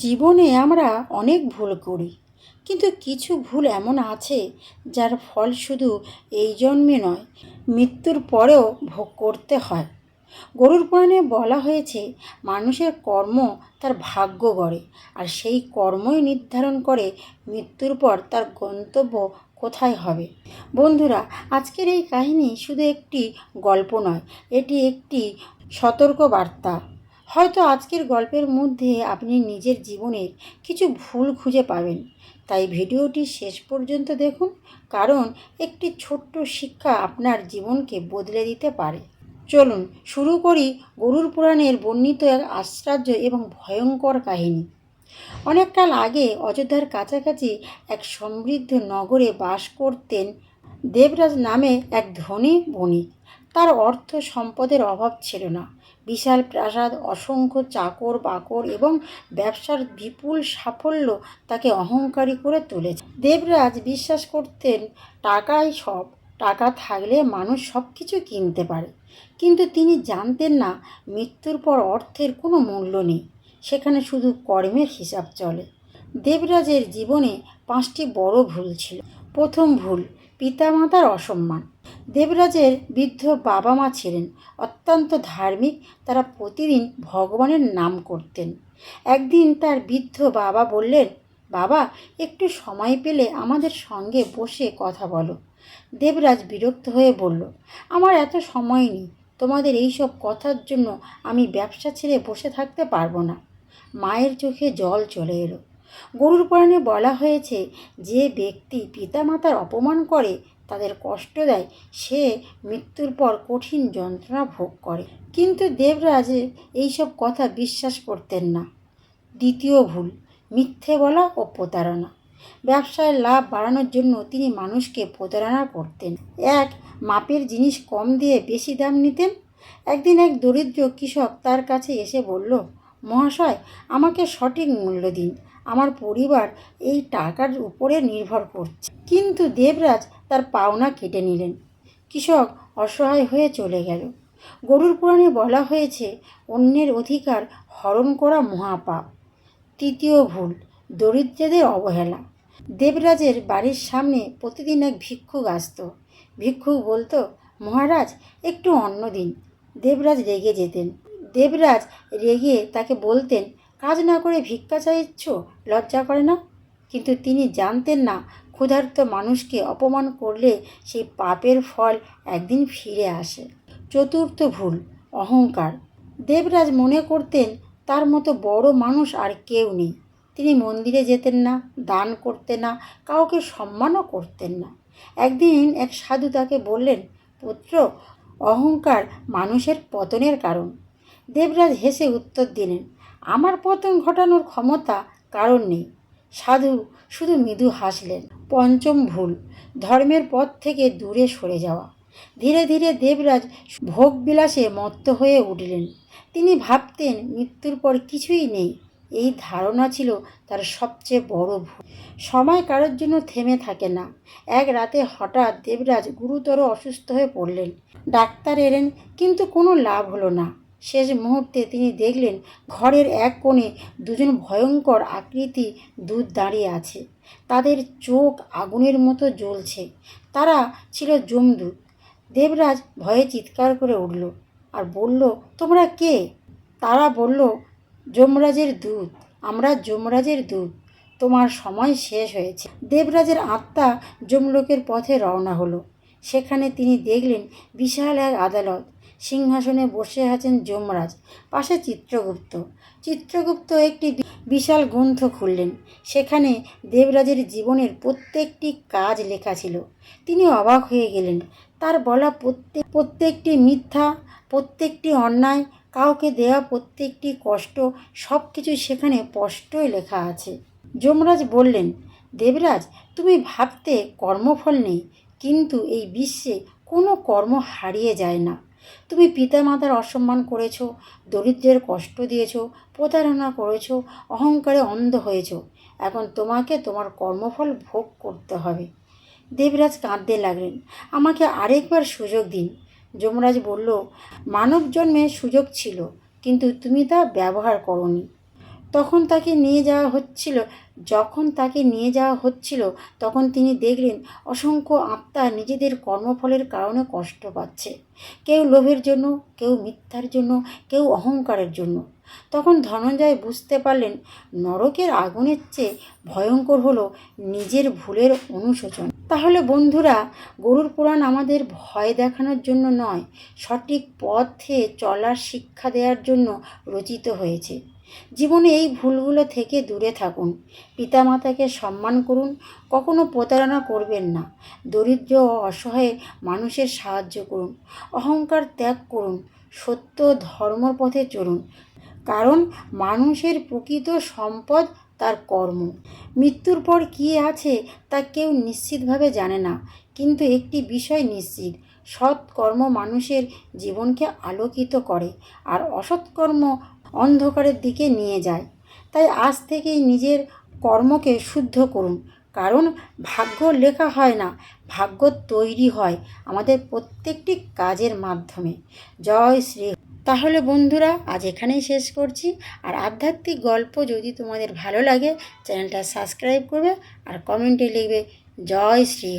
জীবনে আমরা অনেক ভুল করি, কিন্তু কিছু ভুল এমন আছে যার ফল শুধু এই জন্মে নয়, মৃত্যুর পরেও ভোগ করতে হয়। গরুর পুরাণে বলা হয়েছে, মানুষের কর্ম তার ভাগ্য গড়ে, আর সেই কর্মই নির্ধারণ করে মৃত্যুর পর তার গন্তব্য কোথায় হবে। বন্ধুরা, আজকের এই কাহিনী শুধু একটি গল্প নয়, এটি একটি সতর্ক বার্তা। হয়তো আজকের গল্পের মধ্যে আপনি নিজের জীবনের কিছু ভুল খুঁজে পাবেন, তাই ভিডিওটি শেষ পর্যন্ত দেখুন, কারণ একটি ছোট্ট শিক্ষা আপনার জীবনকে বদলে দিতে পারে। চলুন শুরু করি গরুর পুরাণের বর্ণিত এক আশ্চর্য এবং ভয়ঙ্কর কাহিনী। অনেককাল আগে অযোধ্যার কাছাকাছি এক সমৃদ্ধ নগরে বাস করতেন দেবরাজ নামে এক ধনী বণিক। তার অর্থ সম্পদের অভাব ছিল না। বিশাল প্রাসাদ, অসংখ্য চাকর বাকর এবং ব্যবসার বিপুল সাফল্য তাকে অহংকারী করে তুলেছে। দেবরাজ বিশ্বাস করতেন, টাকাই সব, টাকা থাকলে মানুষ সব কিছু কিনতে পারে। কিন্তু তিনি জানতেন না, মৃত্যুর পর অর্থের কোনো মূল্য নেই, সেখানে শুধু কর্মের হিসাব চলে। দেবরাজের জীবনে 5টি বড় ভুল ছিল। প্রথম ভুল, পিতামাতার অসম্মান। দেবরাজের বৃদ্ধ বাবা মা ছিলেন অত্যন্ত ধার্মিক, তারা প্রতিদিন ভগবানের নাম করতেন। একদিন তার বৃদ্ধ বাবা বললেন, বাবা, একটু সময় পেলে আমাদের সঙ্গে বসে কথা বলো। দেবরাজ বিরক্ত হয়ে বলল, আমার এত সময় নেই, তোমাদের এইসব কথার জন্য আমি ব্যবসা ছেড়ে বসে থাকতে পারবো না। মায়ের চোখে জল চলে এলো। গরুর পুরাণে বলা হয়েছে, যে ব্যক্তি পিতামাতার অপমান করে, তাদের কষ্ট দেয়, সে মৃত্যুর পর কঠিন যন্ত্রণা ভোগ করে। কিন্তু দেবরাজ এইসব কথা বিশ্বাস করতেন না। দ্বিতীয় ভুল, মিথ্যে বলা ও প্রতারণা। ব্যবসায় লাভ বাড়ানোর জন্য তিনি মানুষকে প্রতারণা করতেন। এক মাপের জিনিস কম দিয়ে বেশি দাম নিতেন। একদিন এক দরিদ্র কৃষক তার কাছে এসে বলল, মহাশয়, আমাকে সঠিক মূল্য দিন, আমার পরিবার এই টাকার উপরে নির্ভর করছে। কিন্তু দেবরাজ তার পাওনা কেটে নিলেন। কৃষক অসহায় হয়ে চলে গেল। গরুর পুরাণে বলা হয়েছে, অন্যের অধিকার হরণ করা মহাপাপ। তৃতীয় ভুল, দরিদ্রদের অবহেলা। দেবরাজের বাড়ির সামনে প্রতিদিন এক ভিক্ষুক আসত। ভিক্ষুক বলতো, মহারাজ, একটু অন্ন দিন। দেবরাজ রেগে যেতেন। দেবরাজ রেগে তাকে বলতেন, কাজ না করে ভিক্ষা চাইছ, লজ্জা করে না? কিন্তু তিনি জানতেন না, ক্ষুধার্ত মানুষকে অপমান করলে সেই পাপের ফল একদিন ফিরে আসে। চতুর্থ ভুল, অহংকার। দেবরাজ মনে করতেন তার মতো বড় মানুষ আর কেউ নেই। তিনি মন্দিরে যেতেন না, দান করতেন না, কাউকে সম্মানও করতেন না। একদিন এক সাধু তাকে বললেন, পুত্র, অহংকার মানুষের পতনের কারণ। দেবরাজ হেসে উত্তর দিলেন, আমার পতন ঘটানোর ক্ষমতা কারণ নেই। সাধু শুধু মৃদু হাসলেন। পঞ্চম ভুল, ধর্মের পথ থেকে দূরে সরে যাওয়া। ধীরে ধীরে দেবরাজ ভোগবিলাসে মত্ত হয়ে উঠলেন। তিনি ভাবতেন মৃত্যুর পর কিছুই নেই। এই ধারণা ছিল তার সবচেয়ে বড় ভুল। সময় কারোর জন্য থেমে থাকে না। এক রাতে হঠাৎ দেবরাজ গুরুতর অসুস্থ হয়ে পড়লেন। ডাক্তার এলেন, কিন্তু কোনো লাভ হলো না। শেষ মুহূর্তে তিনি দেখলেন, ঘরের এক কোণে দুজন ভয়ঙ্কর আকৃতি দূত দাঁড়িয়ে আছে। তাদের চোখ আগুনের মতো জ্বলছে। তারা ছিল যমদূত। দেবরাজ ভয়ে চিৎকার করে উঠল আর বলল, তোমরা কে? তারা বলল, যমরাজের দূত, আমরা যমরাজের দূত, তোমার সময় শেষ হয়েছে। দেবরাজের আত্মা যমলোকের পথে রওনা হলো। সেখানে তিনি দেখলেন বিশাল এক আদালত। সিংহাসনে বসে আছেন যমরাজ, পাশে চিত্রগুপ্ত। চিত্রগুপ্ত একটি বিশাল গ্রন্থ খুললেন। সেখানে দেবরাজের জীবনের প্রত্যেকটি কাজ লেখা ছিল। তিনি অবাক হয়ে গেলেন। তার বলা প্রত্যেকটি মিথ্যা, প্রত্যেকটি অন্যায়, কাউকে দেওয়া প্রত্যেকটি কষ্ট, সব কিছু সেখানে স্পষ্টই লেখা আছে। যমরাজ বললেন, দেবরাজ, তুমি ভাবতে কর্মফল নেই, কিন্তু এই বিশ্বে কোনো কর্ম হারিয়ে যায় না। তুমি পিতামাতার অসম্মান করেছ, দরিদ্রের কষ্ট দিয়েছ, প্রতারণা করেছ, অহংকারে অন্ধ হয়েছ। এখন তোমাকে তোমার কর্মফল ভোগ করতে হবে। দেবরাজ কাঁদতে লাগলেন, আমাকে আরেকবার সুযোগ দিন। যমরাজ বলল, মানব জন্মে সুযোগ ছিল, কিন্তু তুমি তা ব্যবহার করনি। তখন তাকে নিয়ে যাওয়া হচ্ছিল যখন তাকে নিয়ে যাওয়া হচ্ছিল তখন তিনি দেখলেন অসংখ্য আত্মা নিজেদের কর্মফলের কারণে কষ্ট পাচ্ছে। কেউ লোভের জন্য, কেউ মিথ্যার জন্য, কেউ অহংকারের জন্য। তখন ধনঞ্জয় বুঝতে পারলেন নরকের আগুনের চেয়ে ভয়ঙ্কর হলো নিজের ভুলের অনুশোচন। তাহলে বন্ধুরা, গরুড় পুরাণ আমাদের ভয় দেখানোর জন্য নয়, সঠিক পথে চলার শিক্ষা দেওয়ার জন্য রচিত হয়েছে। জীবনে এই ভুলগুলো থেকে দূরে থাকুন, পিতামাতাকে সম্মান করুন, কখনো প্রতারণা করবেন না, দরিদ্র ও অসহায় মানুষের সাহায্য করুন, অহংকার ত্যাগ করুন, সত্য ধর্মর পথে চলুন। কারণ মানুষের প্রকৃত সম্পদ তার কর্ম। মৃত্যুর পর কী আছে তা কেউ নিশ্চিতভাবে জানে না, কিন্তু একটি বিষয় নিশ্চিত, সৎকর্ম মানুষের জীবনকে আলোকিত করে আর অসৎকর্ম অন্ধকারের দিকে নিয়ে যায়। তাই আজ থেকেই নিজের কর্মকে শুদ্ধ করুন, কারণ ভাগ্য লেখা হয় না, ভাগ্য তৈরি হয় আমাদের প্রত্যেকটি কাজের মাধ্যমে। জয় শ্রী। তাহলে বন্ধুরা, আজ এখানেই শেষ করছি। আর আধ্যাত্মিক গল্প যদি তোমাদের ভালো লাগে, চ্যানেলটা সাবস্ক্রাইব করবে আর কমেন্টে লিখবে জয় শ্রী।